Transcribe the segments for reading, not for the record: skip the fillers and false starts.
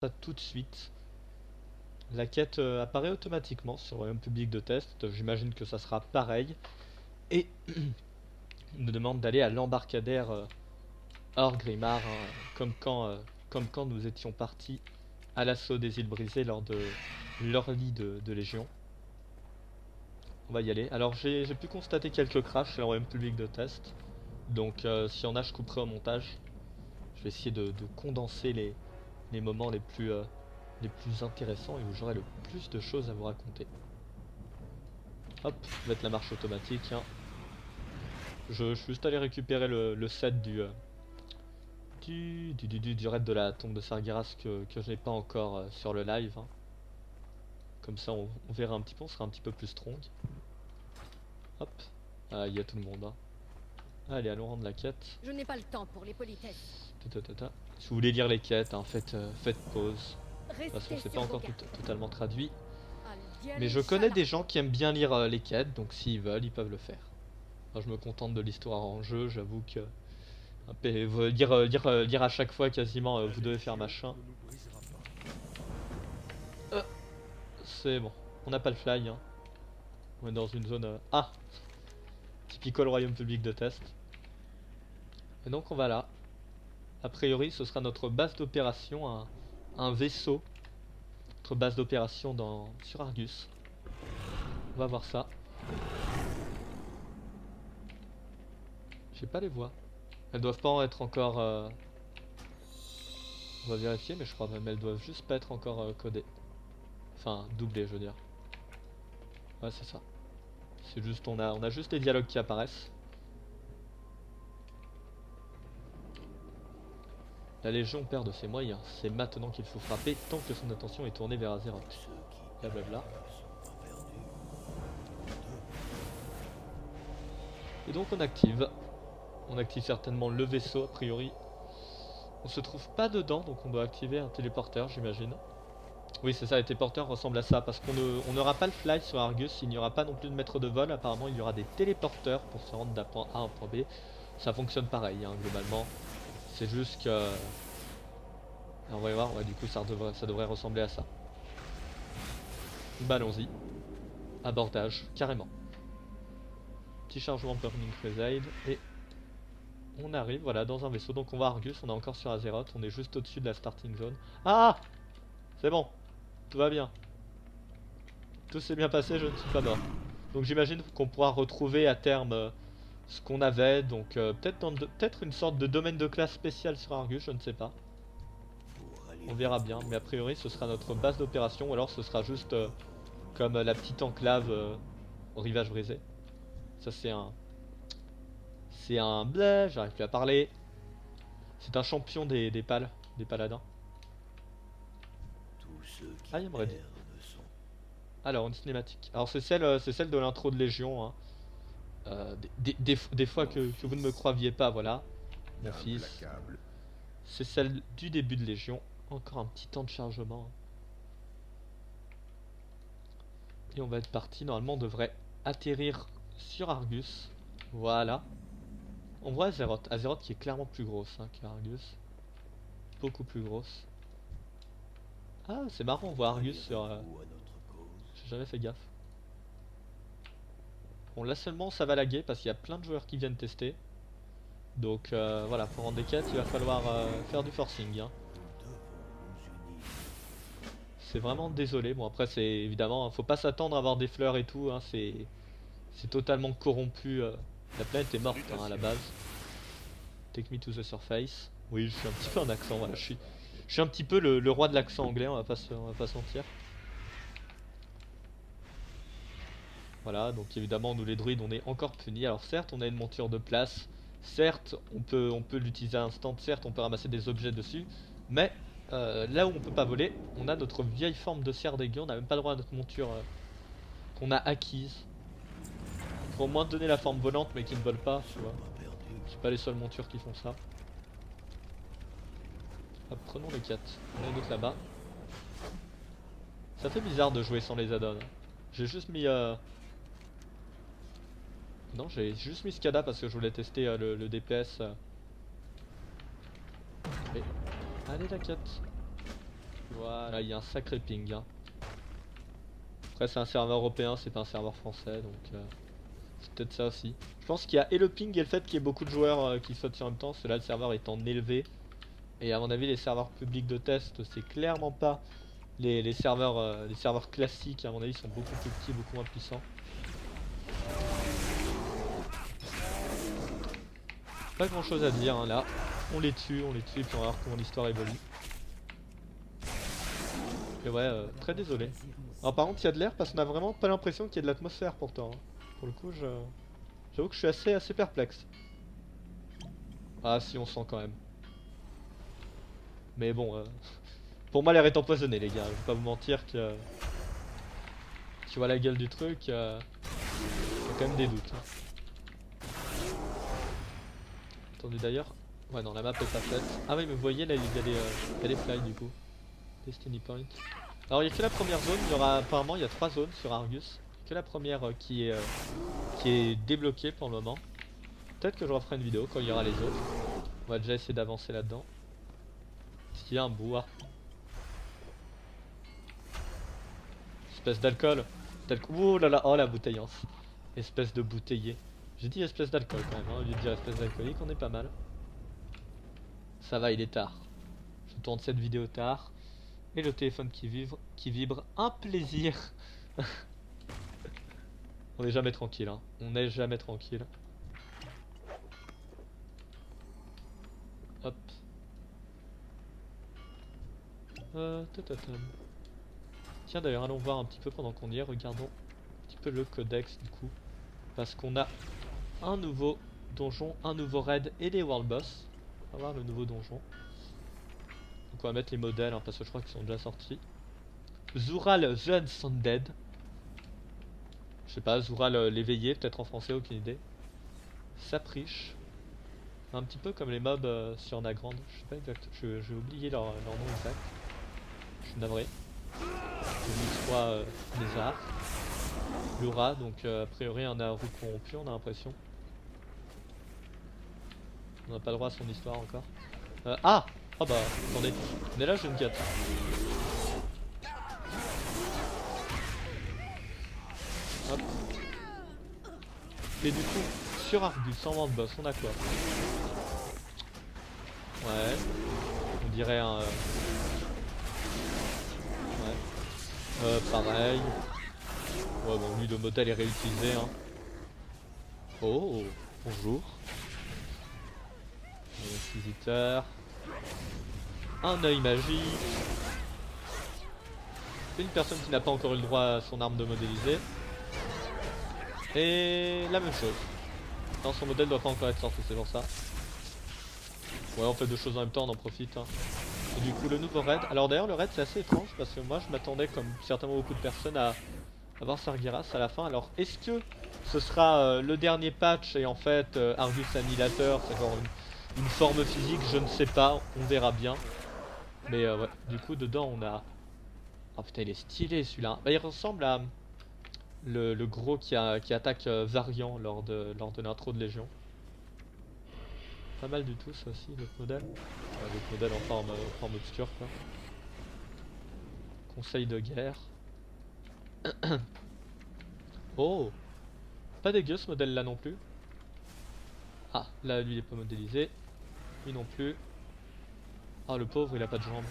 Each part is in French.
ça tout de suite. La quête apparaît automatiquement sur le royaume public de test. J'imagine que ça sera pareil. Et il nous demande d'aller à l'embarcadère hors Grimard, hein, comme quand nous étions partis à l'assaut des îles brisées lors de leur lit de Légion. On va y aller. Alors j'ai pu constater quelques crashs sur le royaume public de test. Donc s'il y en a, je couperai au montage. Je vais essayer de condenser les moments les plus intéressants et où j'aurai le plus de choses à vous raconter. Hop, je vais mettre la marche automatique. Hein. Je suis juste allé récupérer le set du raid de la tombe de Sargeras que je n'ai pas encore sur le live. Hein. Comme ça on verra un petit peu, on sera un petit peu plus strong. Hop, ah, il y a tout le monde. Hein. Allez, allons rendre la quête. Je n'ai pas le temps pour les politesses. Si vous voulez lire les quêtes, hein, faites pause. De toute façon, Restez c'est pas sur vos encore gardes. totalement traduit. Al-Dial Mais je connais Salah. des gens qui aiment bien lire les quêtes, donc s'ils veulent, ils peuvent le faire. Moi, je me contente de l'histoire en jeu, j'avoue que lire à chaque fois quasiment, vous devez faire machin. C'est bon, on n'a pas le fly. Hein. On est dans une zone. Ah, typical royaume public de test. Et donc on va là. A priori, ce sera notre base d'opération, un vaisseau. Notre base d'opération sur Argus. On va voir ça. J'ai pas les voix. Elles doivent pas en être encore. On va vérifier, mais je crois même elles doivent juste pas être encore codées. Enfin, doublées, je veux dire. Ouais, c'est ça. C'est juste, on a juste les dialogues qui apparaissent. La Légion perd de ses moyens. C'est maintenant qu'il faut frapper tant que son attention est tournée vers Azeroth. Blablabla. Et donc on active. On active certainement le vaisseau a priori. On se trouve pas dedans, donc on doit activer un téléporteur, j'imagine. Oui, c'est ça, les téléporteurs ressemblent à ça, parce qu'on n'aura pas le fly sur Argus, il n'y aura pas non plus de maître de vol, apparemment il y aura des téléporteurs pour se rendre d'un point A à un point B. Ça fonctionne pareil, hein, globalement. C'est juste que... On va y voir, ouais, du coup ça devrait ressembler à ça. Bah allons-y. Abordage, carrément. Petit chargement de Burning Crusade, et... On arrive, voilà, dans un vaisseau, donc on va à Argus, on est encore sur Azeroth, on est juste au-dessus de la starting zone. Ah! C'est bon, tout va bien. Tout s'est bien passé, je ne suis pas mort. Donc j'imagine qu'on pourra retrouver à terme ce qu'on avait, donc peut-être une sorte de domaine de classe spécial sur Argus, je ne sais pas. On verra bien, mais a priori ce sera notre base d'opération, ou alors ce sera juste comme la petite enclave au rivage brisé. Ça c'est un... C'est un... Bleh, j'arrive plus à parler. C'est un champion des paladins. Ah, il me dit. Alors, une cinématique. Alors c'est celle de l'intro de Légion, hein. Des fois que vous ne me croiviez pas, voilà. Mon fils. C'est celle du début de Légion. Encore un petit temps de chargement. Et on va être parti. Normalement, on devrait atterrir sur Argus. Voilà. On voit Azeroth. Azeroth qui est clairement plus grosse hein, qu'Argus. Beaucoup plus grosse. Ah, c'est marrant, on voit Argus sur... J'ai jamais fait gaffe. Bon, là seulement ça va laguer parce qu'il y a plein de joueurs qui viennent tester. Donc voilà, pour rendre des quêtes, il va falloir faire du forcing. Hein. C'est vraiment désolé. Bon, après, c'est évidemment, faut pas s'attendre à avoir des fleurs et tout. Hein. C'est totalement corrompu. La planète est morte hein, à la base. Take me to the surface. Oui, je suis un petit peu en accent. Voilà, je suis un petit peu le roi de l'accent anglais, on va pas se mentir. Voilà, donc évidemment, nous les druides, on est encore punis. Alors certes, on a une monture de place. Certes, on peut l'utiliser à instant. Certes, on peut ramasser des objets dessus. Mais là où on peut pas voler, on a notre vieille forme de serre d'aiguille. On n'a même pas le droit à notre monture qu'on a acquise. Faut au moins donner la forme volante, mais qui ne vole pas, tu vois. C'est pas les seules montures qui font ça. Hop, prenons les 4. On a une autre là-bas. Ça fait bizarre de jouer sans les add-ons. J'ai juste mis... Non, j'ai juste mis Skada parce que je voulais tester le DPS. Et... Allez la quête. Là il y a un sacré ping. Hein. Après c'est un serveur européen, c'est pas un serveur français, donc c'est peut-être ça aussi. Je pense qu'il y a et le ping et le fait qu'il y ait beaucoup de joueurs qui sautent en même temps, c'est là le serveur étant élevé. Et à mon avis les serveurs publics de test c'est clairement pas les serveurs classiques, à mon avis sont beaucoup plus petits, beaucoup moins puissants. Pas grand chose à dire hein, là, on les tue et puis on va voir comment l'histoire évolue. Et ouais, très désolé. Alors par contre il y a de l'air parce qu'on a vraiment pas l'impression qu'il y ait de l'atmosphère pourtant. Hein. Pour le coup j'avoue que je suis assez perplexe. Ah si on sent quand même. Mais bon, pour moi l'air est empoisonné les gars, je vais pas vous mentir que... Tu vois la gueule du truc, il y a quand même des doutes. Hein. Attendez d'ailleurs, ouais non la map est pas faite. Ah oui mais vous voyez là il y a des fly du coup. Destiny Point. Alors il n'y a que la première zone, il y aura apparemment il y a 3 zones sur Argus. Que la première qui est débloquée pour le moment. Peut-être que je referai une vidéo quand il y aura les autres. On va déjà essayer d'avancer là-dedans. Est-ce qu'il y a un bois? Espèce d'alcool. Ouh là là, oh la bouteillance. Espèce de bouteillé. J'ai dit espèce d'alcool quand même, hein, au lieu de dire espèce d'alcoolique, on est pas mal. Ça va, il est tard. Je tourne cette vidéo tard. Et le téléphone qui vibre, un plaisir. On n'est jamais tranquille, hein. On n'est jamais tranquille. Hop. Tiens d'ailleurs, allons voir un petit peu pendant qu'on y est. Regardons un petit peu le codex du coup. Parce qu'on a un nouveau donjon, un nouveau raid et des world boss. On va voir le nouveau donjon. Donc on va mettre les modèles hein, parce que je crois qu'ils sont déjà sortis. Zural the Unsounded. Je sais pas, Zural l'éveillé, peut-être en français, aucune idée. Sapriche. Un petit peu comme les mobs sur Nagrand. Je sais pas exact. J'ai oublié leur nom exact. Je suis navré. J'ai 3 lézards. Laura, donc a priori un Naru corrompu, on a l'impression. On n'a pas le droit à son histoire encore. Ah bah attendez, on est là, je ne gâte. Hop. Et du coup, sur Argus, sans vent de boss, on a quoi? Ouais. On dirait un... Ouais. Pareil. Ouais bon, lui le modèle est réutilisé hein. Oh, bonjour. Inquisiteur. Un œil magique. Une personne qui n'a pas encore eu le droit à son arme de modéliser. Et la même chose. Non, son modèle doit pas encore être sorti, c'est pour ça. Ouais, on fait deux choses en même temps, on en profite. Hein. Et du coup, le nouveau raid. Alors d'ailleurs, le raid c'est assez étrange parce que moi je m'attendais, comme certainement beaucoup de personnes, à avoir Sargeras à la fin. Alors, est-ce que ce sera le dernier patch et en fait Argus Annihilateur, c'est genre une forme physique, je ne sais pas, on verra bien. Mais ouais, du coup, dedans on a. Oh putain, il est stylé celui-là. Bah, il ressemble à le gros qui attaque Variant lors de l'intro de Légion. Pas mal du tout, ça aussi, l'autre modèle. L'autre modèle en forme obscure, quoi. Conseil de guerre. Oh! Pas dégueu ce modèle là non plus. Ah, là lui il est pas modélisé. Lui non plus. Ah, le pauvre il a pas de jambes.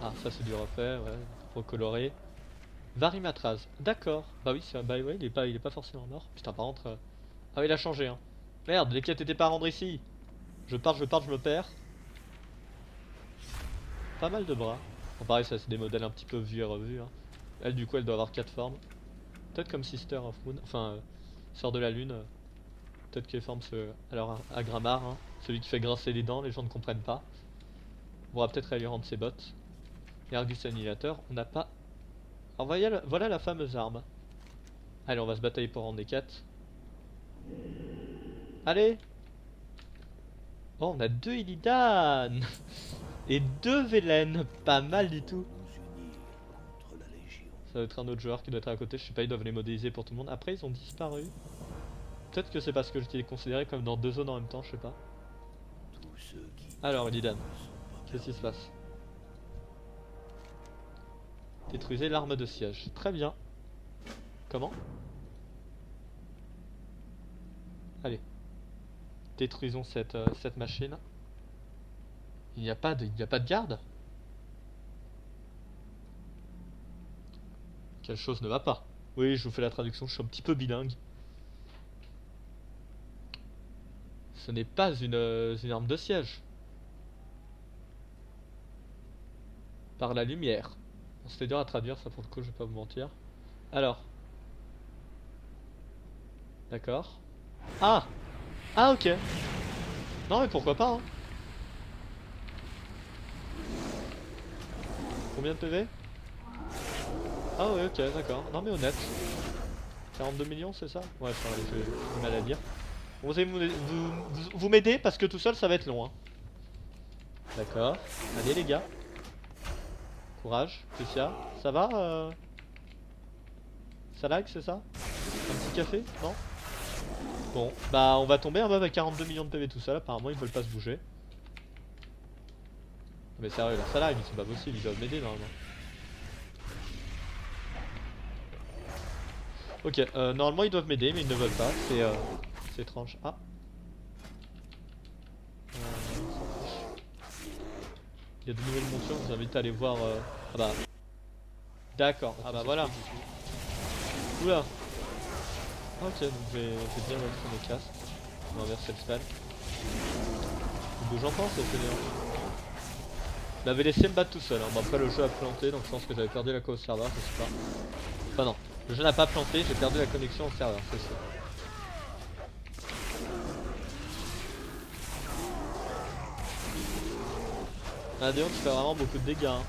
Ah, ça c'est du refait, ouais. Recoloré. Varimatraz, d'accord. Bah oui, bah ouais, il est pas forcément mort. Putain, par contre. Ah oui, il a changé, hein. Merde, les quêtes étaient pas à rendre ici. Je pars, je me perds. Pas mal de bras. Bon, pareil, ça c'est des modèles un petit peu vus et revus. Hein. Elle, du coup, elle doit avoir 4 formes. Peut-être comme Sister of Moon, enfin, Sœur de la Lune. Peut-être qu'elle forme alors à Gramar, hein. Celui qui fait grincer les dents, les gens ne comprennent pas. On va peut-être aller lui rendre ses bottes. Et Argus Annihilateur, on n'a pas. Alors voilà la fameuse arme. Allez, on va se batailler pour rendre des quêtes. Allez! Oh, on a 2 Illidan et 2 Velen, pas mal du tout. Ça doit être un autre joueur qui doit être à côté, je sais pas, ils doivent les modéliser pour tout le monde. Après, ils ont disparu. Peut-être que c'est parce que j'étais considéré comme dans 2 zones en même temps, je sais pas. Alors, Illidan, qu'est-ce qui se passe? Détruisez l'arme de siège. Très bien. Comment? Allez. Détruisons cette machine. Il n'y a pas de garde? Quelque chose ne va pas. Oui, je vous fais la traduction, je suis un petit peu bilingue. Ce n'est pas une arme de siège. Par la lumière. Bon, c'était dur à traduire, ça pour le coup, je vais pas vous mentir. Alors. D'accord. Ah! Ah, ok. Non, mais pourquoi pas, hein. Combien de PV? Ah ouais, ok, d'accord. Non mais honnête. 42 millions, c'est ça? Ouais, enfin, j'ai mal à dire. Bon, vous allez vous m'aider parce que tout seul, ça va être long, hein. D'accord. Allez, les gars. Courage, Lucia. Ça va Ça lag, c'est ça? Un petit café? Non? Bon, bah on va tomber un mob à 42 millions de PV tout seul. Apparemment, ils veulent pas se bouger. Mais sérieux, là, ça lag, c'est pas possible, ils doivent m'aider normalement. Ok, normalement ils doivent m'aider, mais ils ne veulent pas. C'est étrange. Ah. Il y a de nouvelles montures, je vous invite à aller voir. Ah bah. D'accord, ah bah voilà. Oula. Ok, donc je vais bien mettre mes casques. On va inverser le spell. Il bouge encore, c'est fainéant. Je l'avais laissé me battre tout seul. Hein. Bon, après, le jeu a planté, donc je pense que j'avais perdu la co au serveur, je sais pas. Enfin, non, le jeu n'a pas planté, j'ai perdu la connexion au serveur, c'est sûr. Ah, Déon, tu fais vraiment beaucoup de dégâts. Hein.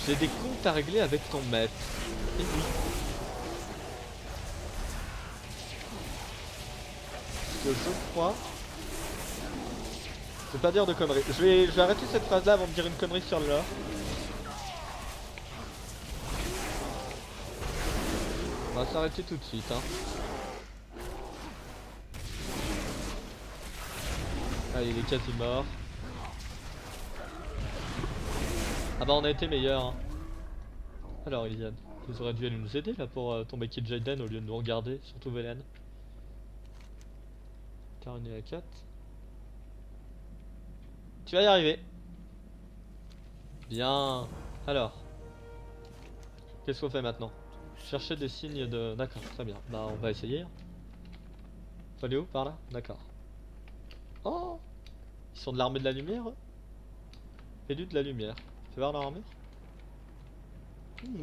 J'ai des comptes à régler avec ton maître. Et oui. Parce que je crois. Je vais pas dire de conneries. Je vais arrêter cette phrase là avant de dire une connerie sur le lore. On va s'arrêter tout de suite. Hein. Allez, il est quasi mort. Ah bah on a été meilleur. Hein. Alors Iliane, ils auraient dû aller nous aider là pour tomber Kid Jaden au lieu de nous regarder, surtout Velen. Terminé à 4. Tu vas y arriver. Bien. Alors. Qu'est-ce qu'on fait maintenant? Chercher des signes de... D'accord, très bien. Bah on va essayer. Faut aller où? Par là? D'accord. Oh! Ils sont de l'armée de la lumière eux? Élus de la lumière. Fais voir leur armure.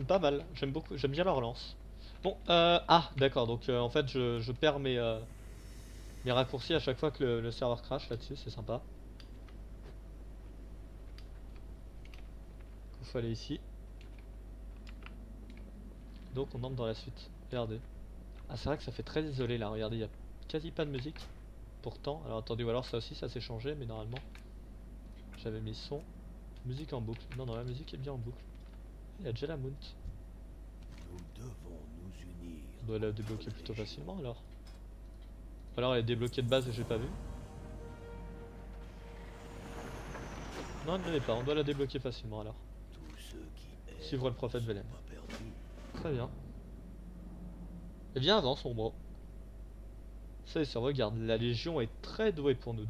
Pas mal, j'aime beaucoup, j'aime bien leur lance. Bon, ah d'accord, donc en fait je perds mes raccourcis à chaque fois que le serveur crash là-dessus, c'est sympa. Il faut aller ici. Donc on entre dans la suite, regardez. Ah c'est vrai que ça fait très isolé là, regardez, il n'y a quasi pas de musique. Pourtant, alors attendez, ou alors ça aussi ça s'est changé, mais normalement j'avais mis son, musique en boucle. Non, non, la musique est bien en boucle. Il y a déjà la mount. Nous devons nous unir. On doit la débloquer plutôt facilement alors. Ou alors elle est débloquée de base et j'ai pas vu. Non, elle ne l'est pas, on doit la débloquer facilement alors. Tous ceux qui Suivre le prophète Velen. pas perdus. Très bien. Et bien avance, mon bro. Ça, ça regarde, la Légion est très douée pour nous.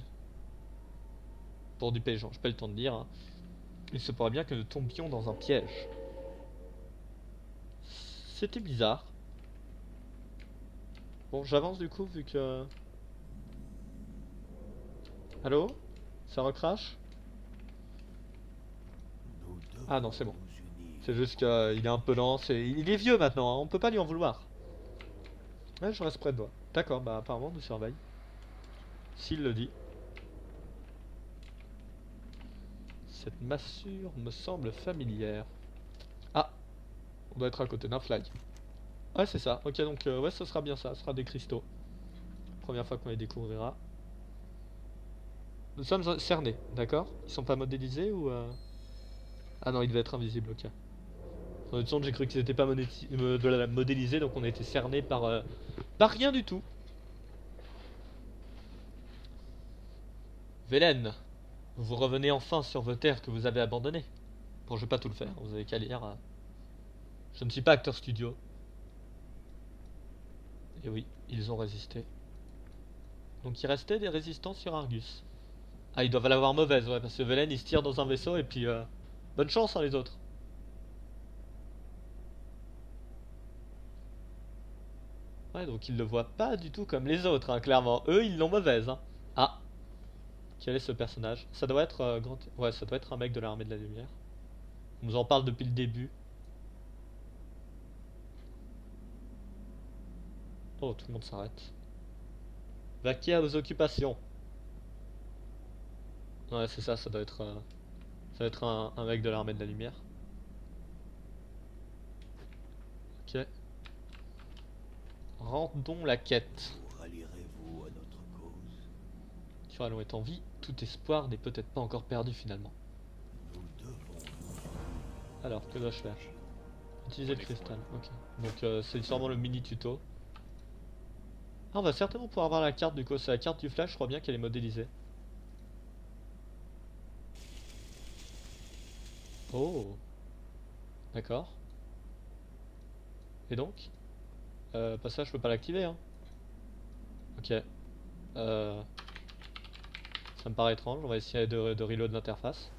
Pour du pégeant, j'ai pas le temps de dire. Hein. Il se pourrait bien que nous tombions dans un piège. C'était bizarre. Bon, j'avance du coup, vu que... Allô? Ça recrache? Ah non, c'est bon. C'est juste qu'il est un peu lent. Il est vieux maintenant, hein. On peut pas lui en vouloir. Ouais, je reste près de toi. D'accord, bah apparemment on nous surveille. S'il le dit. Cette massure me semble familière. Ah, on doit être à côté d'un flag. Ouais, c'est ça. Ok, donc ouais, ce sera bien ça. Ce sera des cristaux. Première fois qu'on les découvrira. Nous sommes cernés, d'accord? Ils sont pas modélisés ou... Ah non, ils devaient être invisibles, ok. Dans une seconde, j'ai cru qu'ils étaient pas modélisés, donc on a été cernés par rien du tout. Velen, Vous revenez enfin sur vos terres que vous avez abandonnées. Bon, je vais pas tout le faire, vous avez qu'à lire. Je ne suis pas acteur studio. Et oui, ils ont résisté. Donc il restait des résistants sur Argus. Ah, ils doivent l'avoir mauvaise, ouais, parce que Velen il se tire dans un vaisseau et puis bonne chance hein, les autres. Ouais, donc ils le voient pas du tout comme les autres, hein, clairement. Eux, ils l'ont mauvaise. Hein. Ah, quel est ce personnage? Ça doit être ouais, ça doit être un mec de l'armée de la lumière. On nous en parle depuis le début. Oh, tout le monde s'arrête. Vaquer à vos occupations. Ouais, c'est ça, ça doit être un mec de l'armée de la lumière. Ok. Rendons la quête. Vous rallierez-vous à notre cause? Tu allons être en vie, tout espoir n'est peut-être pas encore perdu finalement. Nous devons Alors, que dois-je faire? Utiliser le cristal, ok. Donc c'est sûrement le mini tuto. Ah, on va certainement pouvoir avoir la carte du coup, c'est la carte du flash, je crois bien qu'elle est modélisée. Oh. D'accord. Et donc pas ça, je peux pas l'activer hein. Ok. Ça me paraît étrange, on va essayer de reload l'interface.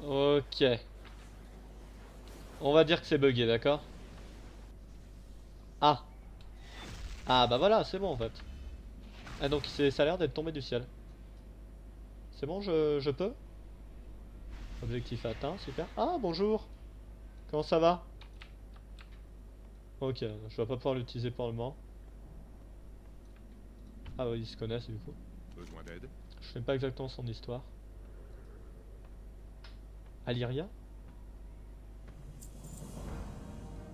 Ok. On va dire que c'est bugué, d'accord? Ah. Ah bah voilà, c'est bon en fait. Ah donc ça a l'air d'être tombé du ciel. C'est bon, je peux? Objectif atteint, super. Ah bonjour. Comment ça va? Ok, je vais pas pouvoir l'utiliser pour le moment. Ah oui, ils se connaissent du coup. Besoin d'aide? Je sais pas exactement son histoire. Alyria?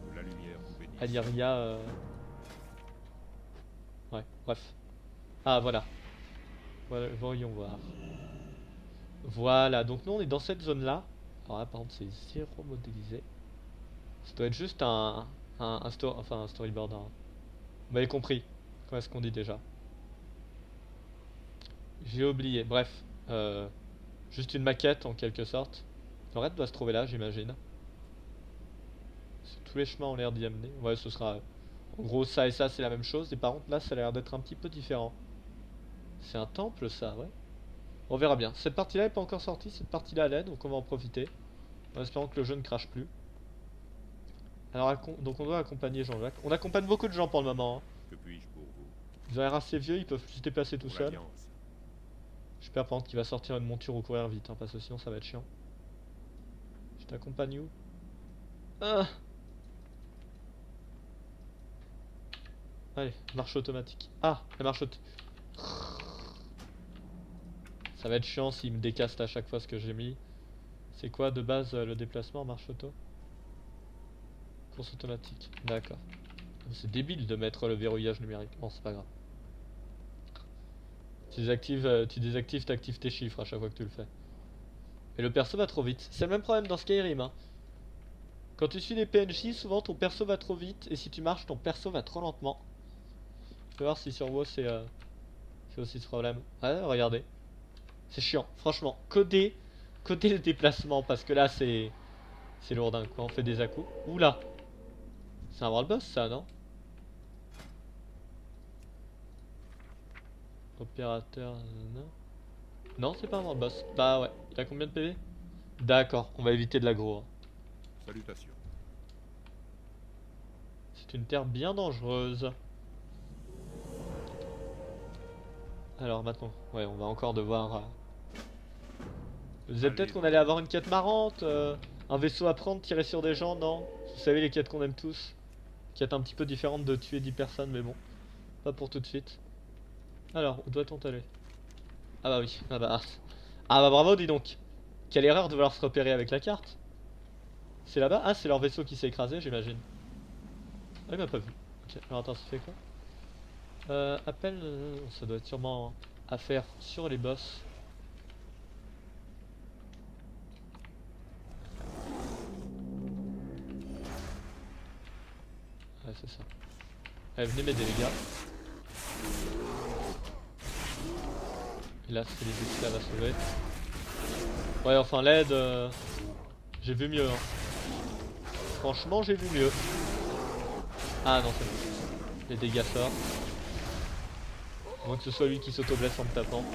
Que la lumière vous bénisse. Alyria ouais, bref. Ah voilà. Voilà, voyons voir. Voilà, donc nous on est dans cette zone là. Alors là par contre c'est zéro modélisé. Ça doit être juste un storyboard. Hein. Vous m'avez compris. Comment est-ce qu'on dit déjà? J'ai oublié. Bref. Juste une maquette en quelque sorte. Le raid doit se trouver là, j'imagine. Tous les chemins ont l'air d'y amener. Ouais, ce sera... En gros, ça et ça, c'est la même chose. Et par contre, là, ça a l'air d'être un petit peu différent. C'est un temple, ça, ouais. On verra bien. Cette partie-là est pas encore sortie. Cette partie-là, elle est, donc on va en profiter. En espérant que le jeu ne crache plus. Alors, donc on doit accompagner Jean-Jacques. On accompagne beaucoup de gens pour le moment. Hein. Que puis-je pour vous? Ils ont l'air assez vieux, ils peuvent plus se déplacer tout Pour seuls. l'Alliance. J'espère par contre qu'il va sortir une monture ou courir vite, hein, parce que sinon ça va être chiant. Je t'accompagne où? Ah. Allez, marche automatique. Ah, la marche automatique. Ça va être chiant s'il me décaste à chaque fois ce que j'ai mis. C'est quoi de base le déplacement en marche auto? Course automatique, d'accord. C'est débile de mettre le verrouillage numérique. Bon, c'est pas grave. Tu désactives, t'actives tes chiffres à chaque fois que tu le fais. Et le perso va trop vite. C'est le même problème dans Skyrim. Hein. Quand tu suis les PNJ, souvent ton perso va trop vite. Et si tu marches, ton perso va trop lentement. Je vais voir si sur WoW c'est aussi ce problème. Ouais, regardez. C'est chiant, franchement. Coder le déplacement. Parce que là, c'est lourdin quoi. On fait des à-coups. Oula. C'est un brawl boss ça, non? Opérateur, non. Non, c'est pas un brawl boss. Bah ouais. Il a combien de PV? D'accord, on va éviter de l'aggro. Hein. Salutations. C'est une terre bien dangereuse. Alors maintenant, ouais, on va encore devoir... Vous savez peut-être qu'on allait avoir une quête marrante, un vaisseau à prendre, tirer sur des gens, non? Vous savez les quêtes qu'on aime tous. Quête un petit peu différente de tuer 10 personnes, mais bon. Pas pour tout de suite. Alors, où doit-on aller? Ah bah oui, ah bah bravo, dis donc. Quelle erreur de vouloir se repérer avec la carte. C'est là-bas? Ah, c'est leur vaisseau qui s'est écrasé, j'imagine. Ah, il m'a pas vu. Ok, alors attends, ça fait quoi? Appel, ça doit être sûrement à faire sur les boss. Ouais, c'est ça. Allez, venez m'aider, les gars. Et là, c'est les esclaves à sauver. Ouais, enfin, l'aide, j'ai vu mieux. Hein. Franchement, j'ai vu mieux. Ah non, c'est bon. Les dégâts sortent. À moins que ce soit lui qui s'auto-blesse en me tapant.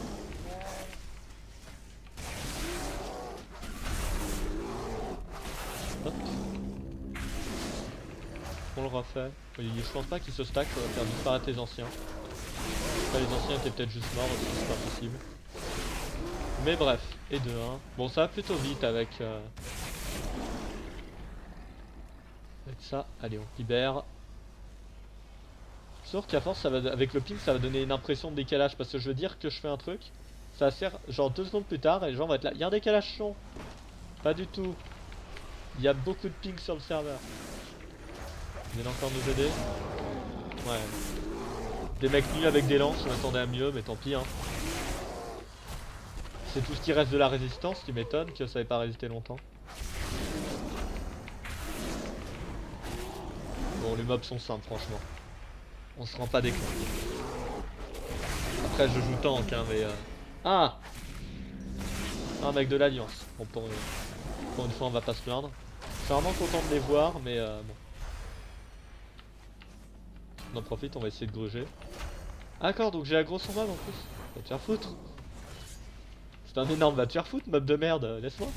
Hop. On le refait. Oui, je pense pas qu'il se stack, ça va faire disparaître les anciens. Enfin, les anciens étaient peut-être juste morts aussi, c'est pas possible. Mais bref, et 2-1. Bon, ça va plutôt vite avec ça. Allez, on libère. Sauf qu'à force, ça va, avec le ping, ça va donner une impression de décalage. Parce que je veux dire que je fais un truc, ça sert genre 2 secondes plus tard et les gens vont être là. Il y a un décalage son. Pas du tout. Il y a beaucoup de ping sur le serveur. Vous allez encore nous aider? Ouais. Des mecs nus avec des lances, je m'attendais à mieux, mais tant pis. Hein. C'est tout ce qui reste de la résistance qui m'étonne que ça n'ait pas résisté longtemps. Bon, les mobs sont simples, franchement. On se rend pas des comptes. Après, je joue tank, hein, mais... Ah! Un mec de l'Alliance. Bon, pour une fois, on va pas se plaindre. Je suis vraiment content de les voir, mais bon. On en profite, on va essayer de gruger. D'accord, donc j'ai la grosse en mob en plus. Va te faire foutre. C'est un énorme va te faire foutre, mob de merde, laisse-moi.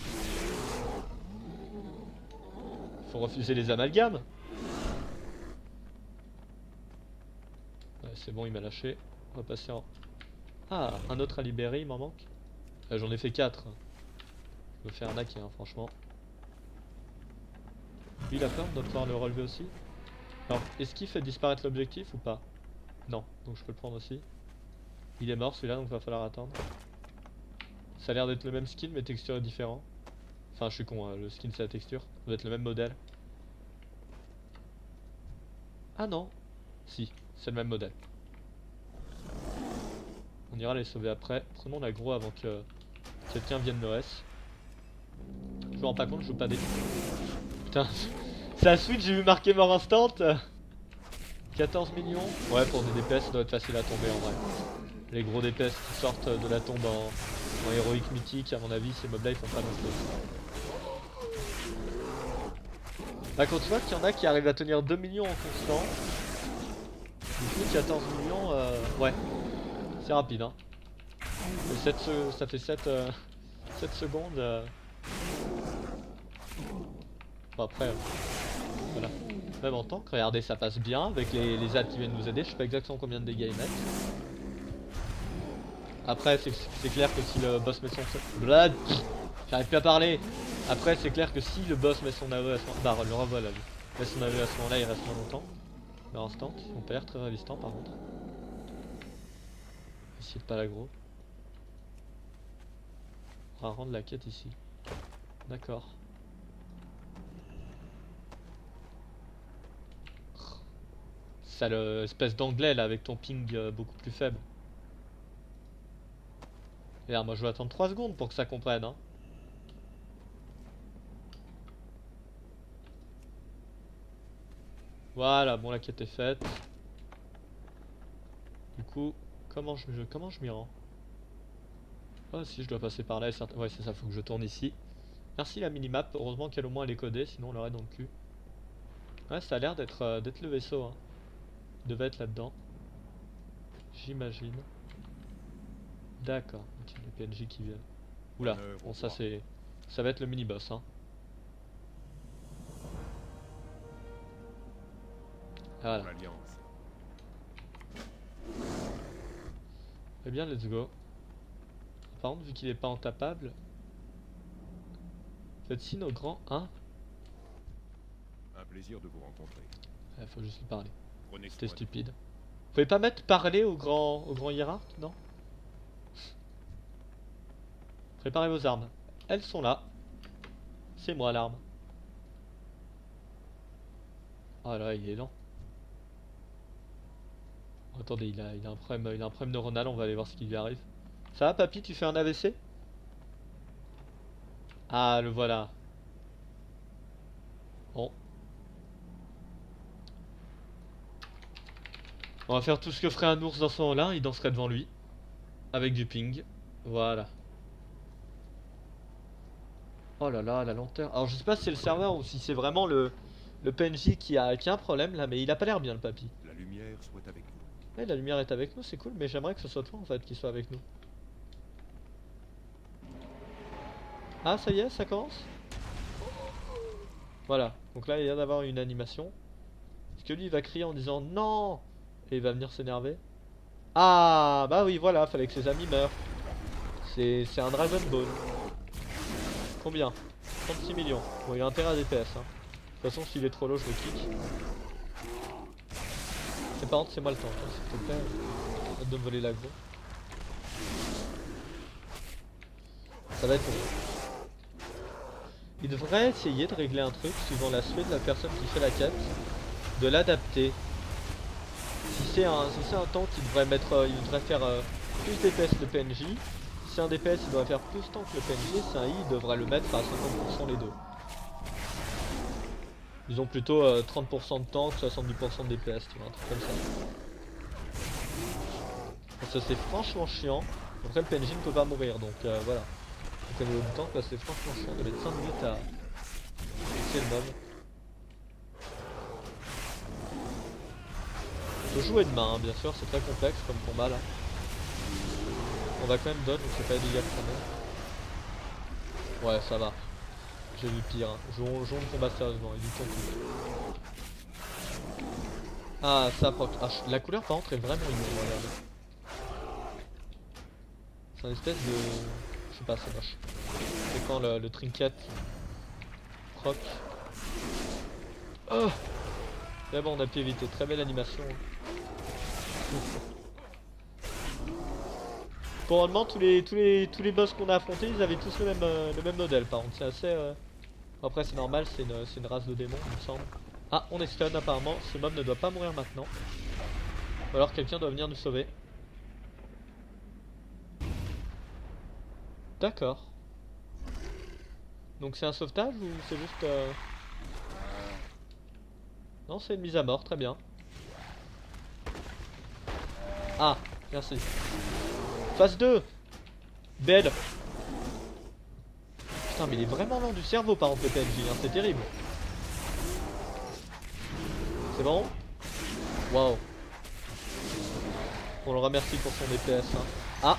Faut refuser les amalgames. Ouais, c'est bon, il m'a lâché. On va passer en... Ah, un autre à libérer, il m'en manque. J'en ai fait 4. Je me fais arnaquer, hein, franchement. Lui, il a peur, on doit pouvoir le relever aussi. Alors, est-ce qu'il fait disparaître l'objectif ou pas? Non, donc je peux le prendre aussi. Il est mort celui-là, donc va falloir attendre. Ça a l'air d'être le même skin, mais texture est différent. Enfin, je suis con, hein, le skin c'est la texture. Ça doit être le même modèle. Ah non. Si, c'est le même modèle. On ira les sauver après. Prenons l'aggro avant que quelqu'un vienne me reste. Je me rends pas compte, je joue pas des... Putain, c'est la suite, j'ai vu marquer mort instant. 14 millions. Ouais, pour des DPS, ça doit être facile à tomber en vrai. Les gros DPS qui sortent de la tombe en héroïque mythique, à mon avis, ces mobs là ils font pas non plus. Bah, quand tu vois qu'il y en a qui arrivent à tenir 2 millions en constant, du coup 14 millions, ouais, c'est rapide hein. Ça fait 7 secondes. Bon après, voilà. Même en tank, regardez ça passe bien avec les adds qui viennent nous aider, je sais pas exactement combien de dégâts ils mettent. Après c'est clair que si le boss met son... J'arrive plus à parler. Après c'est clair que si le boss met son AE à ce moment... Bah le revoilà lui. Met son AE à ce moment là il reste moins longtemps. Mais instant, ils ont pas l'air très résistants par contre. Essayer de pas l'aggro. On va rendre la quête ici. D'accord. Ça l'espèce d'anglais là avec ton ping beaucoup plus faible. Et là, moi je vais attendre 3 secondes pour que ça comprenne hein. Voilà, bon la quête est faite. Du coup, comment je m'y rends? Ah si, je dois passer par là et ouais c'est ça, faut que je tourne ici. Merci la minimap, heureusement qu'elle au moins elle est codée, sinon on l'aurait dans le cul. Ouais, ça a l'air d'être le vaisseau hein. Il devait être là-dedans. J'imagine. D'accord, ok, les PNJ qui viennent. Oula, bon ça c'est... Ça va être le mini-boss hein. Voilà. Eh bien, let's go. Par contre, vu qu'il est pas entapable... Faites-ci nos grands 1. Un plaisir de vous rencontrer. Faut juste lui parler. C'était Prenez stupide. Vous pouvez pas mettre parler au grand hiérarque, non? Préparez vos armes. Elles sont là. C'est moi l'arme. Oh là, il est lent. Oh, attendez, il a un problème neuronal, on va aller voir ce qui lui arrive. Ça va papy, tu fais un AVC? Ah, le voilà. Bon. On va faire tout ce que ferait un ours dans ce moment-là, il danserait devant lui. Avec du ping. Voilà. Oh là là, la lenteur. Alors je sais pas si c'est le serveur ou si c'est vraiment le PNJ qui a un problème là, mais il a pas l'air bien le papy. La lumière soit avec vous. Ouais, la lumière est avec nous, c'est cool, mais j'aimerais que ce soit toi en fait qui soit avec nous. Ah, ça y est, ça commence. Voilà, donc là il vient d'avoir une animation. Est-ce que lui il va crier en disant non et il va venir s'énerver? Ah, bah oui, voilà, fallait que ses amis meurent. C'est un Dragon Ball. Combien? 36 millions. Bon, il a intérêt à DPS. Hein. De toute façon, s'il est trop low, je le kick. C'est par contre, c'est moi le tank, hein, s'il te plaît. Arrête de me voler l'aggro. Ça va être bon. Il devrait essayer de régler un truc suivant la suite de la personne qui fait la quête, de l'adapter. Si c'est un tank, il devrait faire plus DPS le PNJ. Si c'est un DPS, il devrait faire plus tank que le PNJ. Si c'est un I, il devrait le mettre à 50% les deux. Disons plutôt 30% de tank, 70% de DPS, tu vois, un truc comme ça. Parce que c'est franchement chiant. Après, le PNJ ne peut pas mourir, donc voilà. Donc au niveau du tank, là, c'est franchement chiant de mettre 5 minutes à fixer le mob. Faut jouer de main, hein, bien sûr, c'est très complexe comme combat là. On va quand même dodge, donc c'est pas des dégâts quand même. Ouais, ça va. J'ai vu pire. Hein. Jouons le combat sérieusement, et du temps tout. Ah, ça proc. Ah, la couleur par contre est vraiment immonde, regardez. C'est un espèce de. Je sais pas, c'est moche. C'est quand le trinket proc. Oh! Mais bon, on a pu éviter. Très belle animation. Pour le moment, tous les boss qu'on a affrontés, ils avaient tous le même modèle. Par contre, c'est assez. Après, c'est normal, c'est une race de démons, il me semble. Ah, on est stun apparemment. Ce mob ne doit pas mourir maintenant. Ou alors quelqu'un doit venir nous sauver. D'accord. Donc c'est un sauvetage ou c'est juste... Non, c'est une mise à mort, très bien. Ah, merci. Phase 2. Bed. Putain, mais il est vraiment lent du cerveau par contre le PNJ, hein, c'est terrible. C'est bon? Waouh. On le remercie pour son DPS. Hein. Ah,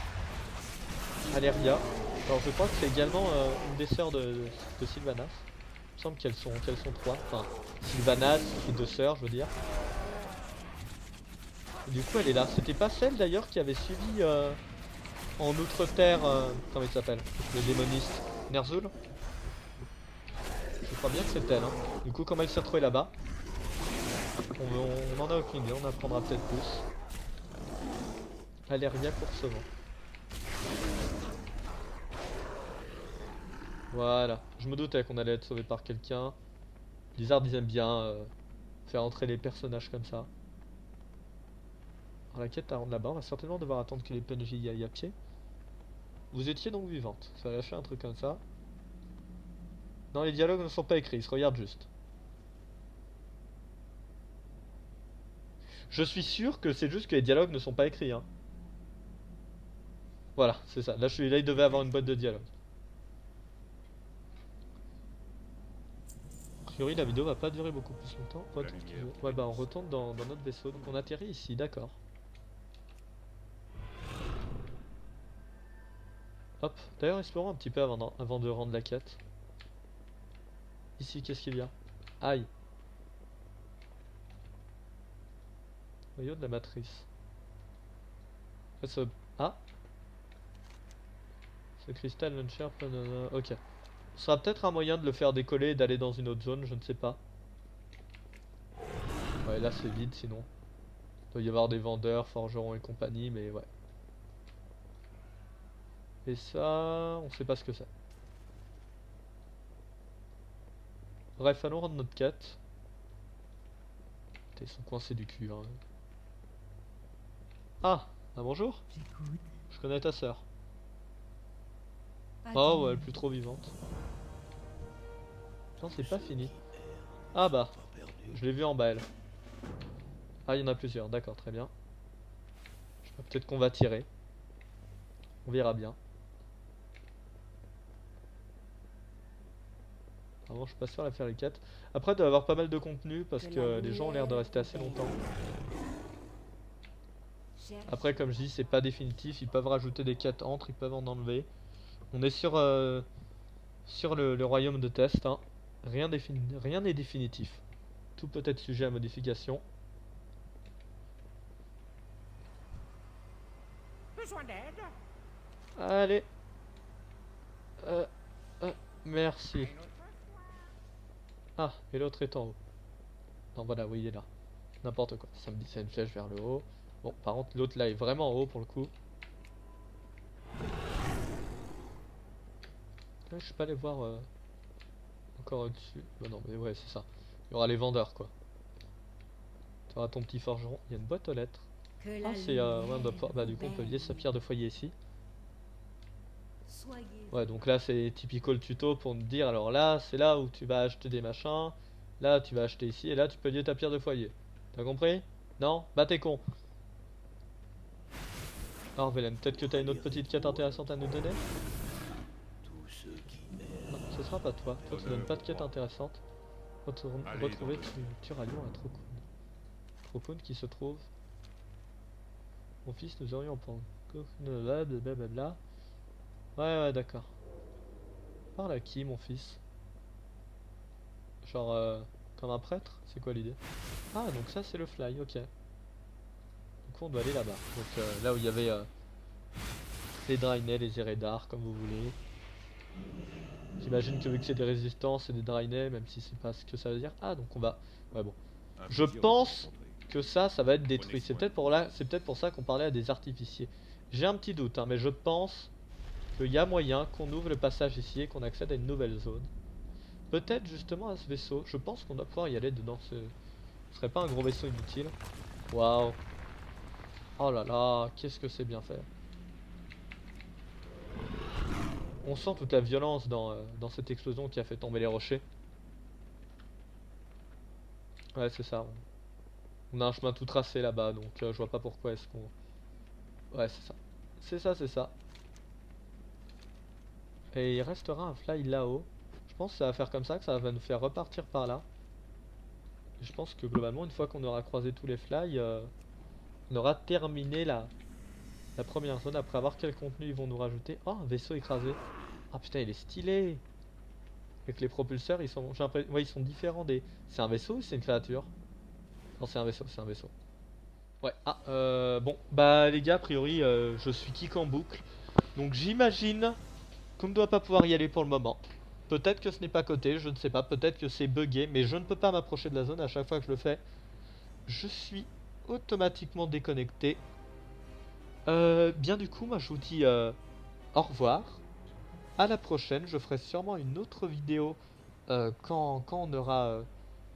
Aleria. Alors je crois que c'est également une des sœurs de Sylvanas. Il me semble qu'elles sont 3. Enfin, Sylvanas et 2 sœurs, je veux dire. Et du coup, elle est là. C'était pas celle d'ailleurs qui avait suivi en Outre-Terre. Comment il s'appelle? Le démoniste Ner'zhul. Je crois bien que c'est elle. Hein. Du coup, comment elle s'est retrouvée là-bas? On en a aucune idée. On apprendra peut-être plus. Aleria Coursement. Voilà, je me doutais qu'on allait être sauvé par quelqu'un. Blizzard ils aiment bien faire entrer les personnages comme ça. Alors la quête à rendre là-bas, on va certainement devoir attendre que les PNJ y aillent à pied. Vous étiez donc vivante, ça va lâcher un truc comme ça. Non, les dialogues ne sont pas écrits, ils se regardent juste. Je suis sûr que c'est juste que les dialogues ne sont pas écrits. Hein. Voilà, c'est ça. Là, il devait avoir une boîte de dialogue. A priori, la vidéo va pas durer beaucoup plus longtemps. Ouais, bah on retourne dans notre vaisseau. Donc on atterrit ici, d'accord. Hop, d'ailleurs explorons un petit peu avant de rendre la quête. Ici, qu'est-ce qu'il y a? Aïe. Noyau de la matrice. Ah. Ce cristal launcher, ok. Ce sera peut-être un moyen de le faire décoller et d'aller dans une autre zone, je ne sais pas. Ouais, là c'est vide sinon. Il doit y avoir des vendeurs, forgerons et compagnie, mais ouais. Et ça, on sait pas ce que c'est. Bref, allons rendre notre quête. Putain, ils sont coincés du cul. Hein. Ah, bonjour. Je connais ta sœur. Oh ouais, elle est plus trop vivante. Non, c'est pas fini. Ah bah, je l'ai vu en bas elle. Ah, il y en a plusieurs, d'accord, très bien. Peut-être qu'on va tirer. On verra bien. Vraiment, je suis pas sûr à faire les quêtes. Après, il doit y avoir pas mal de contenu parce que les gens ont l'air de rester assez longtemps. Après, comme je dis, c'est pas définitif. Ils peuvent rajouter des quêtes entre, ils peuvent en enlever. On est sur le royaume de test. Hein. Rien n'est définitif. Tout peut être sujet à modification. Besoin d'aide? Allez. Euh, merci. Ah, et l'autre est en haut. Non, voilà, oui, il est là. N'importe quoi. Ça me dit c'est une flèche vers le haut. Bon, par contre, l'autre là est vraiment en haut pour le coup. Là, je suis pas allé voir encore au-dessus. Bah non, mais ouais, c'est ça. Il y aura les vendeurs quoi. Tu auras ton petit forgeron. Il y a une boîte aux lettres. Ah, c'est ouais, on doit pouvoir. Bah, du coup, on peut lier sa pierre de foyer ici. Ouais, donc là, c'est typical tuto pour nous dire alors là, c'est là où tu vas acheter des machins. Là, tu vas acheter ici. Et là, tu peux lier ta pierre de foyer. T'as compris? Non? Bah, t'es con. Alors, Velen, peut-être que t'as une autre petite quête intéressante à nous donner? Tous ceux qui Non, ce sera pas toi. Toi, tu donnes pas de quête intéressante. Retrouver Turalion à Trokun. Trokun qui se trouve. Mon fils, nous aurions pour. Blablabla. Ouais, d'accord. Parle à qui, mon fils? Genre, comme un prêtre? C'est quoi l'idée? Ah, donc ça, c'est le fly, ok. Du coup, on doit aller là-bas. Donc, là où il y avait les Draenei, les Eredar, comme vous voulez. J'imagine que vu que c'est des résistants, c'est des Draenei, même si c'est pas ce que ça veut dire. Ah, donc on va. Ouais, bon. Un Je plaisir de vous pense rencontrer. que ça va être détruit. Prenez C'est soin peut-être de pour là, c'est peut-être pour ça qu'on parlait à des artificiers. J'ai un petit doute, hein, mais je pense qu'il y a moyen qu'on ouvre le passage ici et qu'on accède à une nouvelle zone. Peut-être justement à ce vaisseau. Je pense qu'on doit pouvoir y aller dedans. Ce serait pas un gros vaisseau inutile. Waouh. Oh là là, qu'est-ce que c'est bien fait. On sent toute la violence dans cette explosion qui a fait tomber les rochers. Ouais, c'est ça. On a un chemin tout tracé là-bas, donc je vois pas pourquoi est-ce qu'on... Ouais, c'est ça. C'est ça. Et il restera un fly là-haut. Je pense que ça va faire comme ça, que ça va nous faire repartir par là. Et je pense que globalement, une fois qu'on aura croisé tous les fly, on aura terminé la première zone. Après avoir quel contenu ils vont nous rajouter. Oh, un vaisseau écrasé. Ah putain, il est stylé. Avec les propulseurs, ils sont, ouais, ils sont différents des... C'est un vaisseau ou c'est une créature? Non, c'est un vaisseau. Ouais, bon, bah les gars, a priori, je suis kick en boucle. Donc j'imagine qu'on ne doit pas pouvoir y aller pour le moment. Peut-être que ce n'est pas coté, je ne sais pas, peut-être que c'est buggé, mais je ne peux pas m'approcher de la zone à chaque fois que je le fais. Je suis automatiquement déconnecté. Bien du coup, moi je vous dis au revoir. À la prochaine, je ferai sûrement une autre vidéo quand on aura,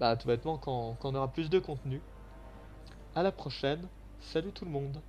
bah tout bêtement, quand on aura plus de contenu. À la prochaine, salut tout le monde.